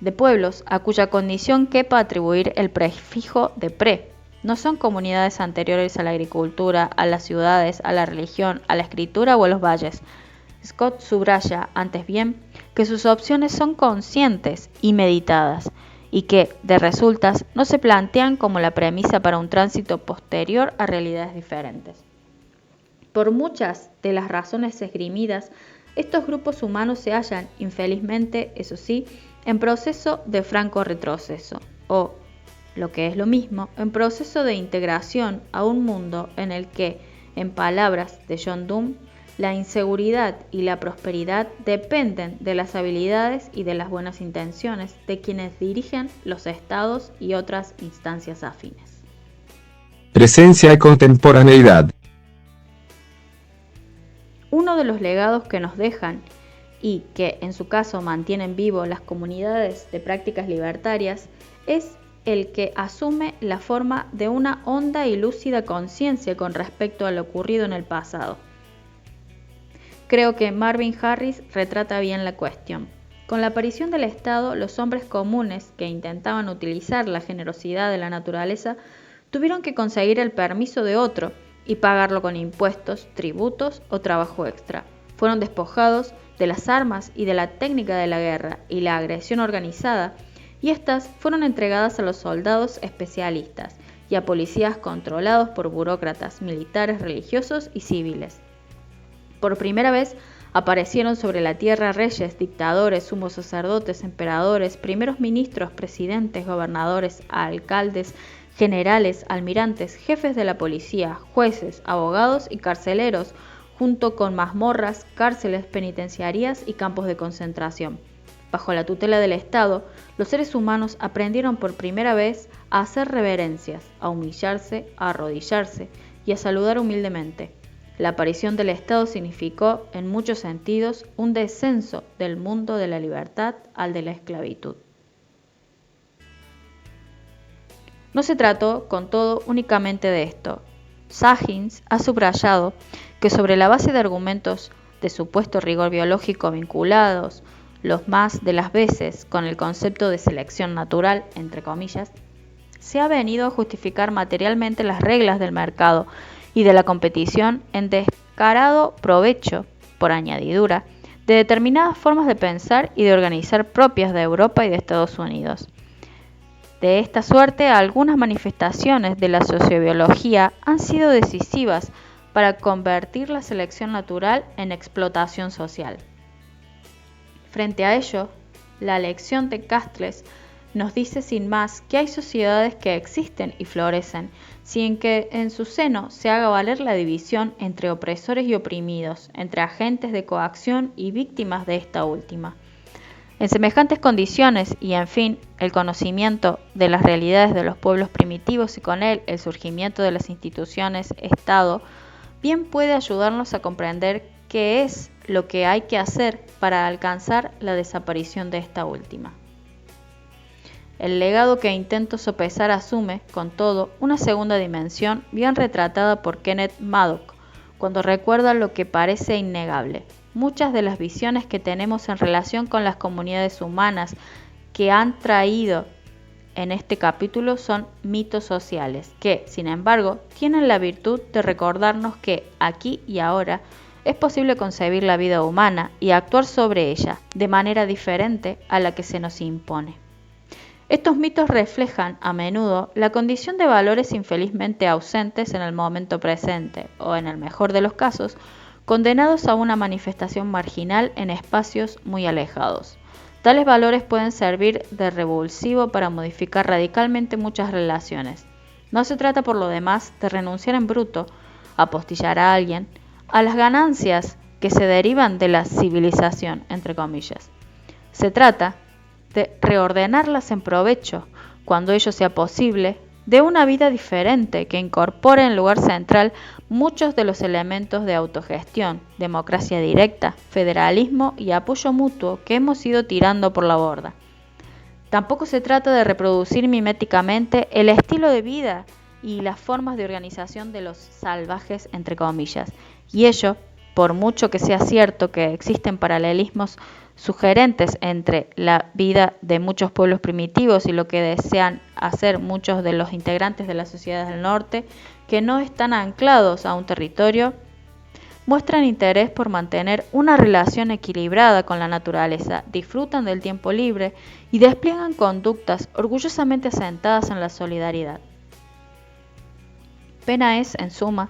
de pueblos a cuya condición quepa atribuir el prefijo de pre. No son comunidades anteriores a la agricultura, a las ciudades, a la religión, a la escritura o a los valles. Scott subraya, antes bien, que sus opciones son conscientes y meditadas, y que, de resultas, no se plantean como la premisa para un tránsito posterior a realidades diferentes. Por muchas de las razones esgrimidas, estos grupos humanos se hallan, infelizmente, eso sí, en proceso de franco retroceso, o, lo que es lo mismo, en proceso de integración a un mundo en el que, en palabras de John Donne, la inseguridad y la prosperidad dependen de las habilidades y de las buenas intenciones de quienes dirigen los estados y otras instancias afines. Presencia y contemporaneidad. Uno de los legados que nos dejan y que en su caso mantienen vivo las comunidades de prácticas libertarias es el que asume la forma de una honda y lúcida conciencia con respecto a lo ocurrido en el pasado. Creo que Marvin Harris retrata bien la cuestión. Con la aparición del Estado, los hombres comunes que intentaban utilizar la generosidad de la naturaleza tuvieron que conseguir el permiso de otro y pagarlo con impuestos, tributos o trabajo extra. Fueron despojados de las armas y de la técnica de la guerra y la agresión organizada, y estas fueron entregadas a los soldados especialistas y a policías controlados por burócratas militares, religiosos y civiles. Por primera vez aparecieron sobre la tierra reyes, dictadores, sumos sacerdotes, emperadores, primeros ministros, presidentes, gobernadores, alcaldes, generales, almirantes, jefes de la policía, jueces, abogados y carceleros, junto con mazmorras, cárceles, penitenciarías y campos de concentración. Bajo la tutela del Estado, los seres humanos aprendieron por primera vez a hacer reverencias, a humillarse, a arrodillarse y a saludar humildemente. La aparición del Estado significó, en muchos sentidos, un descenso del mundo de la libertad al de la esclavitud. No se trató, con todo, únicamente de esto. Sahins ha subrayado que sobre la base de argumentos de supuesto rigor biológico vinculados, los más de las veces con el concepto de selección natural, entre comillas, se ha venido a justificar materialmente las reglas del mercado y de la competición en descarado provecho, por añadidura, de determinadas formas de pensar y de organizar propias de Europa y de Estados Unidos. De esta suerte, algunas manifestaciones de la sociobiología han sido decisivas para convertir la selección natural en explotación social. Frente a ello, la lección de Castells nos dice sin más que hay sociedades que existen y florecen, sin que en su seno se haga valer la división entre opresores y oprimidos, entre agentes de coacción y víctimas de esta última. En semejantes condiciones y, en fin, el conocimiento de las realidades de los pueblos primitivos y con él el surgimiento de las instituciones Estado, bien puede ayudarnos a comprender qué es lo que hay que hacer para alcanzar la desaparición de esta última. El legado que intento sopesar asume, con todo, una segunda dimensión bien retratada por Kenneth Maddock, cuando recuerda lo que parece innegable. Muchas de las visiones que tenemos en relación con las comunidades humanas que han traído en este capítulo son mitos sociales, que, sin embargo, tienen la virtud de recordarnos que, aquí y ahora, es posible concebir la vida humana y actuar sobre ella de manera diferente a la que se nos impone. Estos mitos reflejan, a menudo, la condición de valores infelizmente ausentes en el momento presente, o en el mejor de los casos, condenados a una manifestación marginal en espacios muy alejados. Tales valores pueden servir de revulsivo para modificar radicalmente muchas relaciones. No se trata, por lo demás, de renunciar en bruto, apostillar a alguien, a las ganancias que se derivan de la civilización, entre comillas. Se trata de reordenarlas en provecho, cuando ello sea posible, de una vida diferente que incorpore en lugar central muchos de los elementos de autogestión, democracia directa, federalismo y apoyo mutuo que hemos ido tirando por la borda. Tampoco se trata de reproducir miméticamente el estilo de vida y las formas de organización de los salvajes, entre comillas, y ello, por mucho que sea cierto que existen paralelismos sugerentes entre la vida de muchos pueblos primitivos y lo que desean hacer muchos de los integrantes de las sociedades del norte, que no están anclados a un territorio, muestran interés por mantener una relación equilibrada con la naturaleza, disfrutan del tiempo libre y despliegan conductas orgullosamente asentadas en la solidaridad. Pena es, en suma,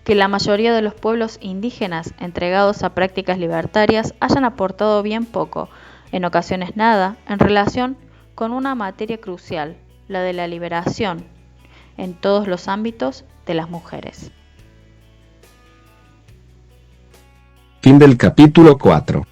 que la mayoría de los pueblos indígenas entregados a prácticas libertarias hayan aportado bien poco, en ocasiones nada, en relación con una materia crucial, la de la liberación, en todos los ámbitos, de las mujeres. Fin del capítulo 4.